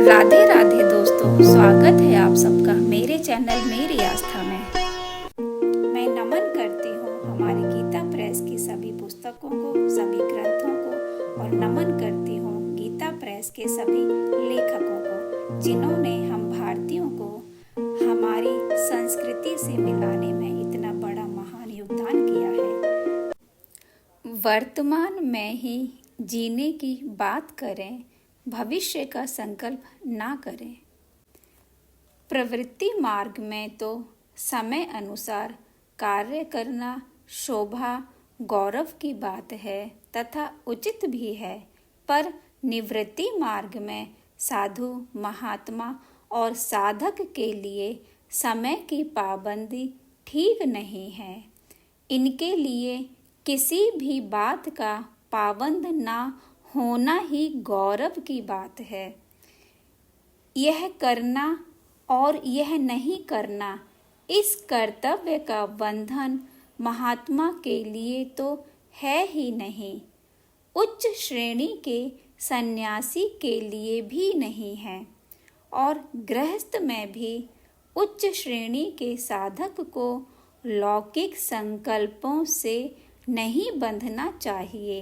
राधे राधे दोस्तों, स्वागत है आप सबका मेरे चैनल मेरी आस्था में। मैं नमन करती हूँ हमारी गीता प्रेस की सभी पुस्तकों को, सभी ग्रंथों को, और नमन करती हूँ गीता प्रेस के सभी लेखकों को, जिन्होंने हम भारतीयों को हमारी संस्कृति से मिलाने में इतना बड़ा महान योगदान किया है। वर्तमान में ही जीने की बात करें, भविष्य का संकल्प ना करें। प्रवृत्ति मार्ग में तो समय अनुसार कार्य करना शोभा गौरव की बात है तथा उचित भी है, पर निवृत्ति मार्ग में साधु महात्मा और साधक के लिए समय की पाबंदी ठीक नहीं है। इनके लिए किसी भी बात का पाबंद ना होना ही गौरव की बात है। यह करना और यह नहीं करना, इस कर्तव्य का बंधन महात्मा के लिए तो है ही नहीं, उच्च श्रेणी के सन्यासी के लिए भी नहीं है, और गृहस्थ में भी उच्च श्रेणी के साधक को लौकिक संकल्पों से नहीं बंधना चाहिए,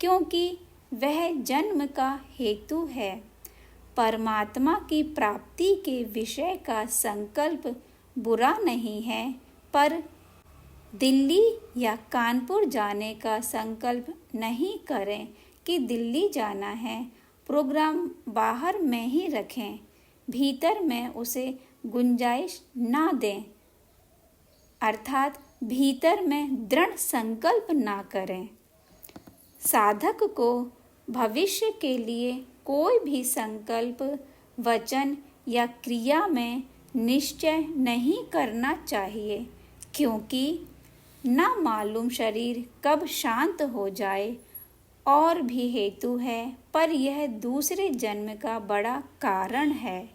क्योंकि वह जन्म का हेतु है। परमात्मा की प्राप्ति के विषय का संकल्प बुरा नहीं है, पर दिल्ली या कानपुर जाने का संकल्प नहीं करें कि दिल्ली जाना है। प्रोग्राम बाहर में ही रखें, भीतर में उसे गुंजाइश ना दें, अर्थात भीतर में दृढ़ संकल्प ना करें। साधक को भविष्य के लिए कोई भी संकल्प, वचन या क्रिया में निश्चय नहीं करना चाहिए, क्योंकि ना मालूम शरीर कब शांत हो जाए, और भी हेतु है, पर यह दूसरे जन्म का बड़ा कारण है।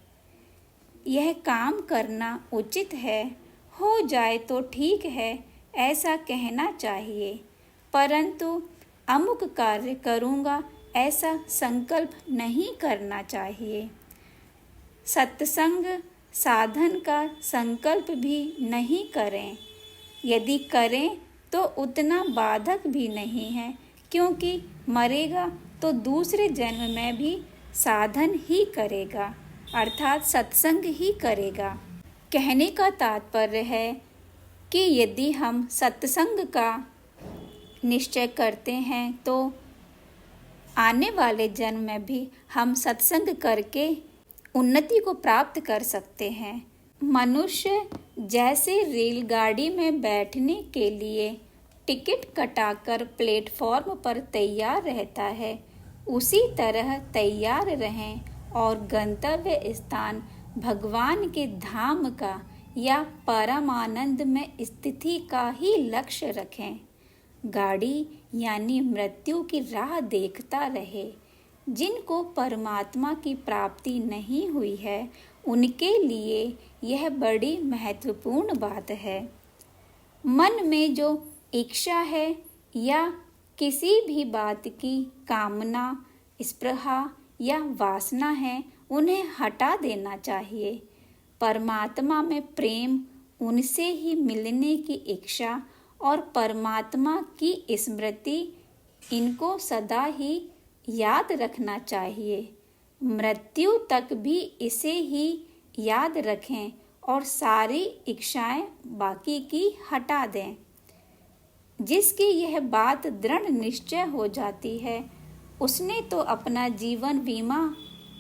यह काम करना उचित है, हो जाए तो ठीक है ऐसा कहना चाहिए, परंतु अमुक कार्य करूँगा ऐसा संकल्प नहीं करना चाहिए। सत्संग साधन का संकल्प भी नहीं करें, यदि करें तो उतना बाधक भी नहीं है, क्योंकि मरेगा तो दूसरे जन्म में भी साधन ही करेगा, अर्थात सत्संग ही करेगा। कहने का तात्पर्य है कि यदि हम सत्संग का निश्चय करते हैं तो आने वाले जन्म में भी हम सत्संग करके उन्नति को प्राप्त कर सकते हैं। मनुष्य जैसे रेलगाड़ी में बैठने के लिए टिकट कटाकर प्लेटफॉर्म पर तैयार रहता है, उसी तरह तैयार रहें और गंतव्य स्थान भगवान के धाम का या परमानंद में स्थिति का ही लक्ष्य रखें। गाड़ी यानी मृत्यु की राह देखता रहे। जिनको परमात्मा की प्राप्ति नहीं हुई है, उनके लिए यह बड़ी महत्वपूर्ण बात है। मन में जो इच्छा है या किसी भी बात की कामना, स्पृहा या वासना है, उन्हें हटा देना चाहिए। परमात्मा में प्रेम, उनसे ही मिलने की इच्छा और परमात्मा की स्मृति, इनको सदा ही याद रखना चाहिए। मृत्यु तक भी इसे ही याद रखें और सारी इच्छाएं बाकी की हटा दें। जिसकी यह बात दृढ़ निश्चय हो जाती है, उसने तो अपना जीवन बीमा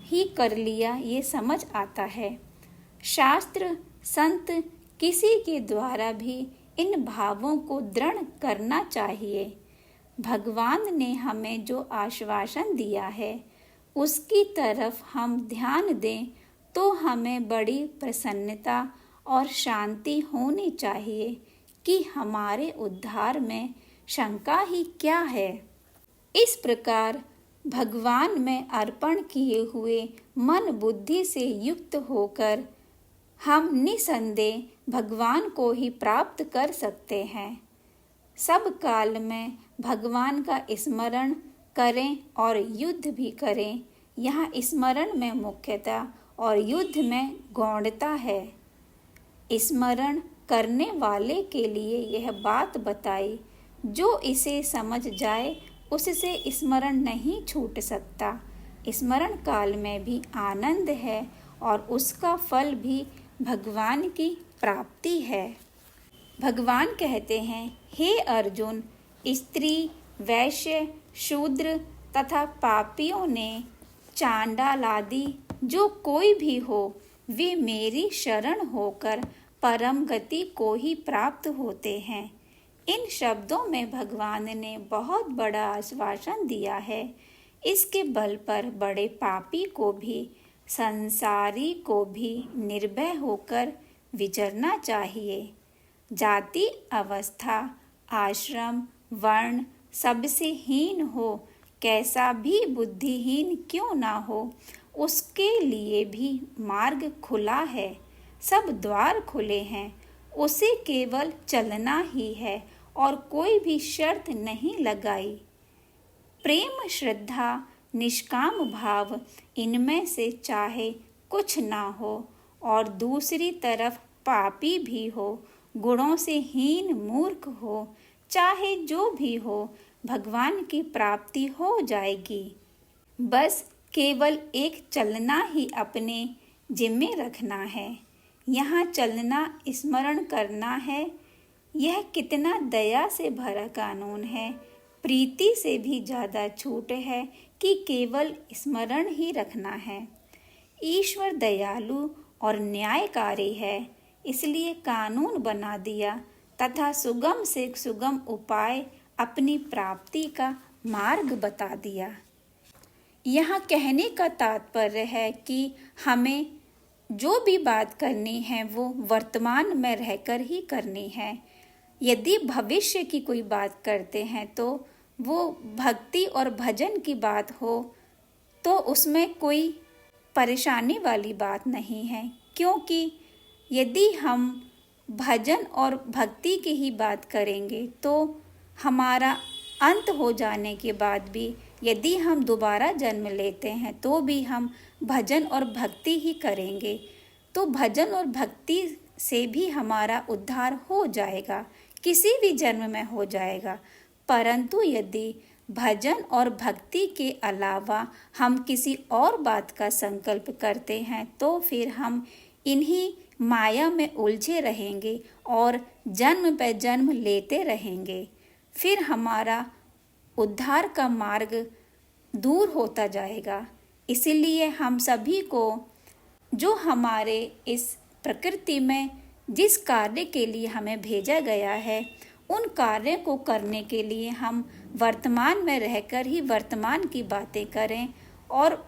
ही कर लिया, ये समझ आता है। शास्त्र संत किसी के द्वारा भी इन भावों को दृढ़ करना चाहिए। भगवान ने हमें जो आश्वासन दिया है, उसकी तरफ हम ध्यान दें तो हमें बड़ी प्रसन्नता और शांति होनी चाहिए कि हमारे उद्धार में शंका ही क्या है। इस प्रकार भगवान में अर्पण किए हुए मन बुद्धि से युक्त होकर हम निसंदेह भगवान को ही प्राप्त कर सकते हैं। सब काल में भगवान का स्मरण करें और युद्ध भी करें, यहाँ स्मरण में मुख्यता और युद्ध में गौणता है। स्मरण करने वाले के लिए यह बात बताई, जो इसे समझ जाए उससे स्मरण नहीं छूट सकता। स्मरण काल में भी आनंद है और उसका फल भी भगवान की प्राप्ति है। भगवान कहते हैं, हे अर्जुन, स्त्री, वैश्य, शूद्र तथा पापियों ने, चांडाल आदि जो कोई भी हो, वे मेरी शरण होकर परम गति को ही प्राप्त होते हैं। इन शब्दों में भगवान ने बहुत बड़ा आश्वासन दिया है। इसके बल पर बड़े पापी को भी, संसारी को भी निर्भय होकर विचरना चाहिए। जाति, अवस्था, आश्रम, वर्ण सबसे हीन हो, कैसा भी बुद्धिहीन क्यों ना हो, उसके लिए भी मार्ग खुला है। सब द्वार खुले हैं, उसे केवल चलना ही है और कोई भी शर्त नहीं लगाई। प्रेम, श्रद्धा, निष्काम भाव, इनमें से चाहे कुछ ना हो और दूसरी तरफ पापी भी हो, गुणों से हीन मूर्ख हो, चाहे जो भी हो, भगवान की प्राप्ति हो जाएगी। बस केवल एक चलना ही अपने जिम्मे रखना है। यहाँ चलना स्मरण करना है। यह कितना दया से भरा कानून है। प्रीति से भी ज़्यादा छूट है कि केवल स्मरण ही रखना है। ईश्वर दयालु और न्यायकारी है, इसलिए कानून बना दिया तथा सुगम से सुगम उपाय, अपनी प्राप्ति का मार्ग बता दिया। यहाँ कहने का तात्पर्य है कि हमें जो भी बात करनी है वो वर्तमान में रहकर ही करनी है। यदि भविष्य की कोई बात करते हैं तो वो भक्ति और भजन की बात हो तो उसमें कोई परेशानी वाली बात नहीं है, क्योंकि यदि हम भजन और भक्ति की ही बात करेंगे तो हमारा अंत हो जाने के बाद भी यदि हम दोबारा जन्म लेते हैं तो भी हम भजन और भक्ति ही करेंगे। तो भजन और भक्ति से भी हमारा उद्धार हो जाएगा, किसी भी जन्म में हो जाएगा। परंतु यदि भजन और भक्ति के अलावा हम किसी और बात का संकल्प करते हैं तो फिर हम इन्हीं माया में उलझे रहेंगे और जन्म पे जन्म लेते रहेंगे। फिर हमारा उद्धार का मार्ग दूर होता जाएगा। इसीलिए हम सभी को जो हमारे इस प्रकृति में जिस कार्य के लिए हमें भेजा गया है, उन कार्य को करने के लिए हम वर्तमान में रहकर ही वर्तमान की बातें करें और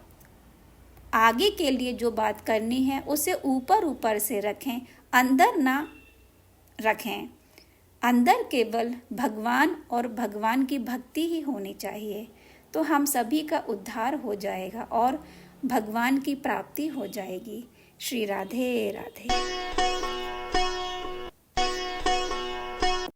आगे के लिए जो बात करनी है उसे ऊपर ऊपर से रखें, अंदर ना रखें। अंदर केवल भगवान और भगवान की भक्ति ही होनी चाहिए, तो हम सभी का उद्धार हो जाएगा और भगवान की प्राप्ति हो जाएगी। श्री राधे राधे।